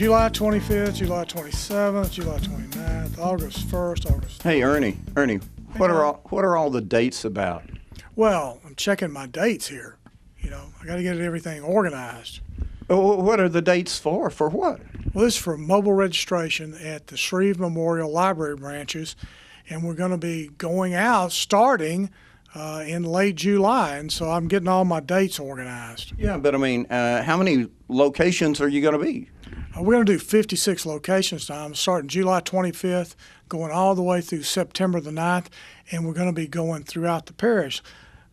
July 25th, July 27th, July 29th, August 1st, August. Hey, Ernie, what are all the dates about? Well, I'm checking my dates here. I got to get everything organized. What are the dates for? For what? Well, this is for mobile registration at the Shreve Memorial Library branches, and we're going to be going out starting in late July, and so I'm getting all my dates organized. Yeah, but I mean, how many locations are you going to be? We're going to do 56 locations now. I'm starting July 25th, going all the way through September the 9th, and we're going to be going throughout the parish.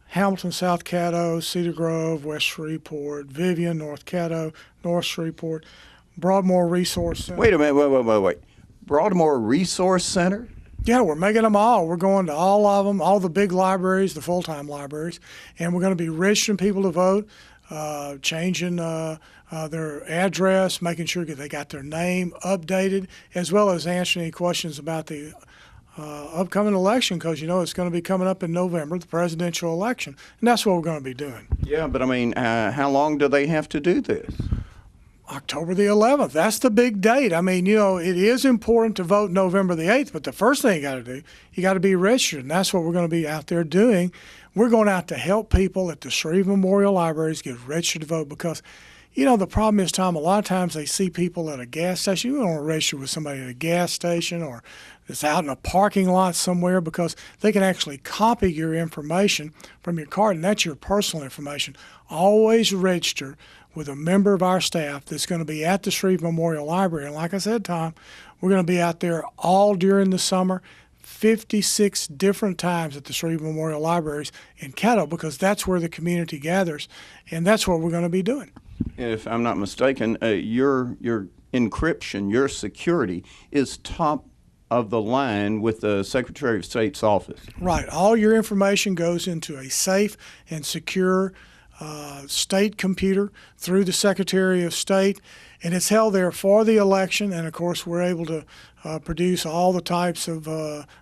Hamilton, South Caddo, Cedar Grove, West Shreveport, Vivian, North Caddo, North Shreveport, Broadmoor Resource Center. Wait a minute, wait. Broadmoor Resource Center? Yeah, we're making them all. We're going to all of them, all the big libraries, the full-time libraries, and we're going to be registering people to vote, changing their address, making sure that they got their name updated, as well as answering any questions about the upcoming election, because it's going to be coming up in November, the presidential election, and that's what we're going to be doing. Yeah, but I mean, how long do they have to do this? October the 11th. That's the big date. I mean, it is important to vote November the 8th, but the first thing you got to do, you got to be registered, and that's what we're going to be out there doing. We're going out to help people at the Shreve Memorial Libraries get registered to vote because, the problem is, Tom, a lot of times they see people at a gas station. You don't want to register with somebody at a gas station or that's out in a parking lot somewhere because they can actually copy your information from your card, and that's your personal information. Always register with a member of our staff that's going to be at the Shreve Memorial Library. And like I said, Tom, we're going to be out there all during the summer, 56 different times at the Shreve Memorial Libraries in Caddo, because that's where the community gathers, and that's what we're going to be doing. If I'm not mistaken, your encryption, your security is top of the line with the Secretary of State's office. Right. All your information goes into a safe and secure state computer through the Secretary of State, and it's held there for the election. And of course, we're able to produce all the types of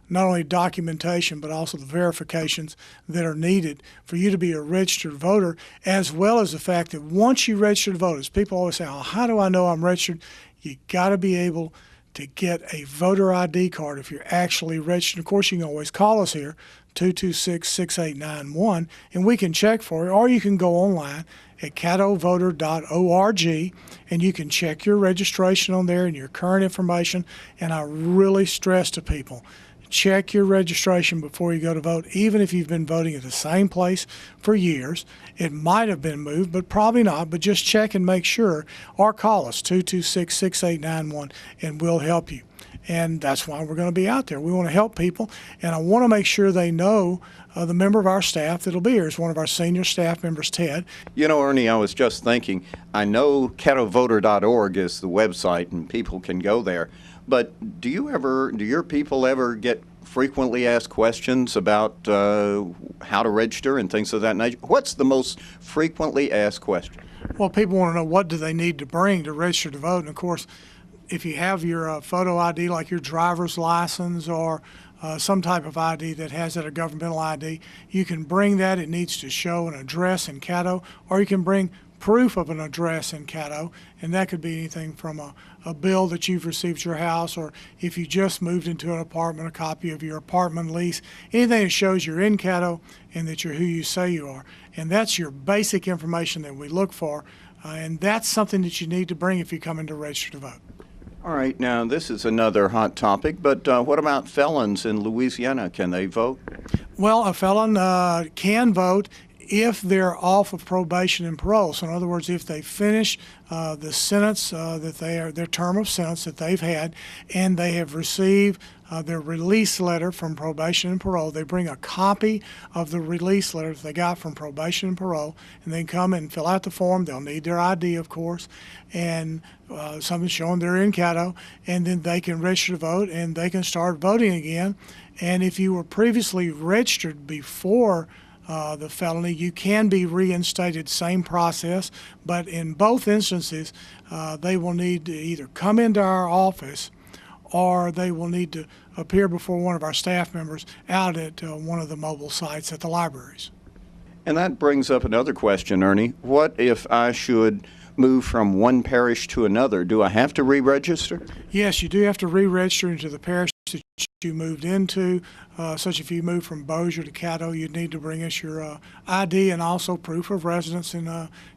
not only documentation but also the verifications that are needed for you to be a registered voter, as well as the fact that once you register to vote, as people always say, how do I know I'm registered? You got to be able to get a voter ID card if you're actually registered. Of course, you can always call us here, 226-6891, and we can check for you, or you can go online at caddovoter.org, and you can check your registration on there and your current information. And I really stress to people, check your registration before you go to vote, even if you've been voting at the same place for years. It might have been moved, but probably not, but just check and make sure, or call us, 226-6891, and we'll help you. And that's why we're going to be out there. We want to help people, and I want to make sure they know the member of our staff that'll be here is one of our senior staff members, Ted. Ernie, I was just thinking, I know caddovoter.org is the website, and people can go there, but do your people ever get frequently asked questions about how to register and things of that nature? What's the most frequently asked question? Well, people want to know what do they need to bring to register to vote, and of course, if you have your photo ID, like your driver's license or some type of ID that has that, a governmental ID, you can bring that. It needs to show an address in Caddo, or you can bring proof of an address in Caddo, and that could be anything from a bill that you've received at your house, or if you just moved into an apartment, a copy of your apartment lease, anything that shows you're in Caddo and that you're who you say you are. And that's your basic information that we look for, and that's something that you need to bring if you come in to register to vote. All right, now this is another hot topic, but what about felons in Louisiana? Can they vote? Well, a felon can vote if they're off of probation and parole. So in other words, if they finish the sentence their term of sentence that they've had, and they have received their release letter from probation and parole, they bring a copy of the release letter that they got from probation and parole, and they come and fill out the form. They'll need their ID, of course, and something showing they're in Caddo, and then they can register to vote, and they can start voting again. And if you were previously registered before the felony, you can be reinstated, same process, but in both instances, they will need to either come into our office or they will need to appear before one of our staff members out at one of the mobile sites at the libraries. And that brings up another question, Ernie. What if I should move from one parish to another, do I have to re-register? Yes, you do have to re-register into the parish that you moved into. Such if you move from Bossier to Caddo, you'd need to bring us your ID and also proof of residence in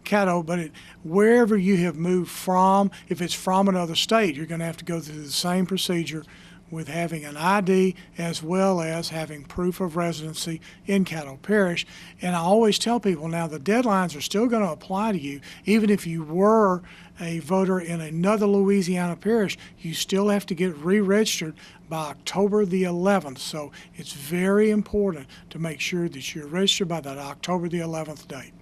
Caddo. But wherever you have moved from, if it's from another state, you're going to have to go through the same procedure with having an ID as well as having proof of residency in Caddo Parish. And I always tell people now the deadlines are still going to apply to you. Even if you were a voter in another Louisiana parish, you still have to get re-registered by October the 11th. So it's very important to make sure that you're registered by that October the 11th date.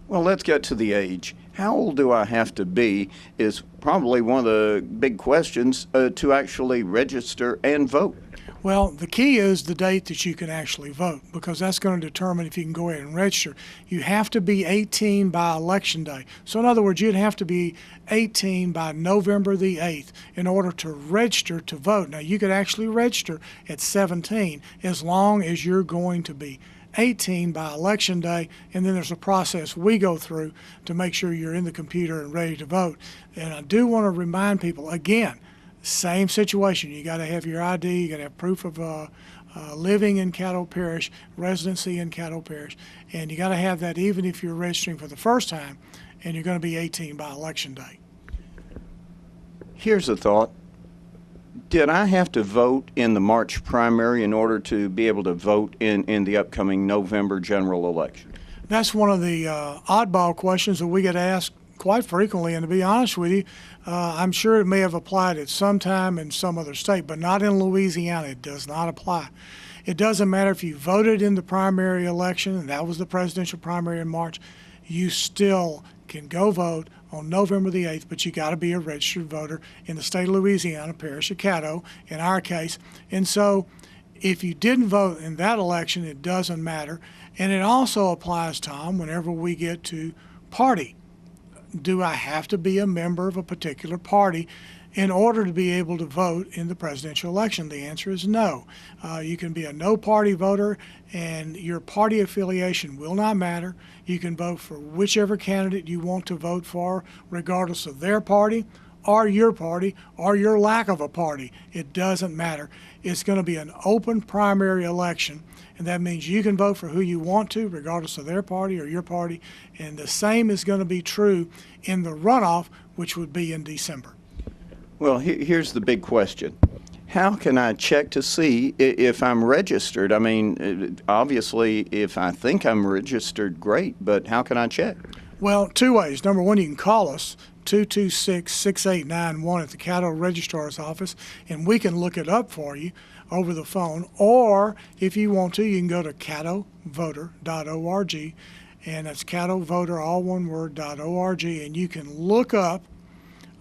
Well, let's get to the age. How old do I have to be is probably one of the big questions to actually register and vote. Well, the key is the date that you can actually vote, because that's going to determine if you can go ahead and register. You have to be 18 by election day. So in other words, you'd have to be 18 by November the 8th in order to register to vote. Now, you could actually register at 17 as long as you're going to be 18 by election day, and then there's a process we go through to make sure you're in the computer and ready to vote. And I do want to remind people, again, same situation. You got to have your ID, you got to have proof of living in Caddo Parish, residency in Caddo Parish, and you got to have that even if you're registering for the first time and you're going to be 18 by election day. Here's a thought. Did I have to vote in the March primary in order to be able to vote in the upcoming November general election? That's one of the oddball questions that we get asked quite frequently, and to be honest with you, I'm sure it may have applied at some time in some other state, but not in Louisiana. It does not apply. It doesn't matter if you voted in the primary election, and that was the presidential primary in March, you still can go vote on November the 8th, but you got to be a registered voter in the state of Louisiana, Parish of Caddo, in our case. And so if you didn't vote in that election, it doesn't matter. And it also applies, Tom, whenever we get to party. Do I have to be a member of a particular party in order to be able to vote in the presidential election? The answer is no. You can be a no-party voter, and your party affiliation will not matter. You can vote for whichever candidate you want to vote for, regardless of their party or your lack of a party. It doesn't matter. It's going to be an open primary election, and that means you can vote for who you want to, regardless of their party or your party. And the same is going to be true in the runoff, which would be in December. Well, here's the big question. How can I check to see if I'm registered? I mean, obviously, if I think I'm registered, great, but how can I check? Well, two ways. Number one, you can call us, 226-6891 at the Caddo Registrar's office, and we can look it up for you over the phone. Or if you want to, you can go to caddovoter.org, and that's caddovoter, all one word, .org, and you can look up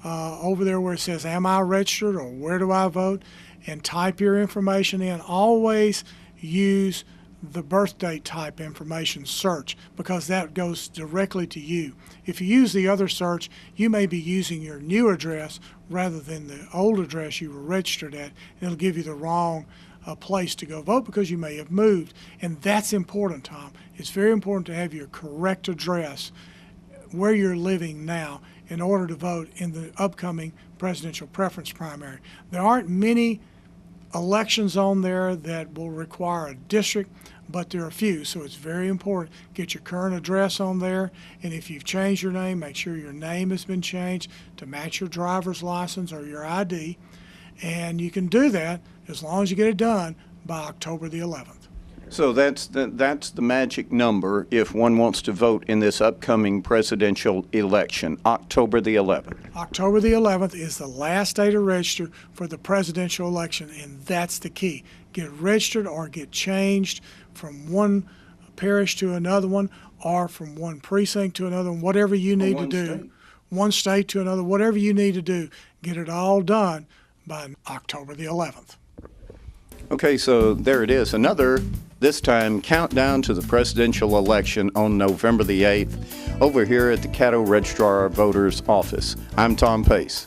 over there where it says, am I registered or where do I vote? And type your information in. Always use the birth date type information search, because that goes directly to you. If you use the other search, you may be using your new address rather than the old address you were registered at. It'll give you the wrong place to go vote because you may have moved. And that's important, Tom. It's very important to have your correct address where you're living now in order to vote in the upcoming presidential preference primary. There aren't many elections on there that will require a district, but there are a few, so it's very important. Get your current address on there, and if you've changed your name, make sure your name has been changed to match your driver's license or your ID, and you can do that as long as you get it done by October the 11th. So that's the magic number if one wants to vote in this upcoming presidential election, October the 11th. October the 11th is the last day to register for the presidential election, and that's the key. Get registered or get changed from one parish to another one, or from one precinct to another one, whatever you need to do. One state to another, whatever you need to do. Get it all done by October the 11th. Okay, so there it is. Another, this time, countdown to the presidential election on November the 8th over here at the Caddo Registrar Voters Office. I'm Tom Pace.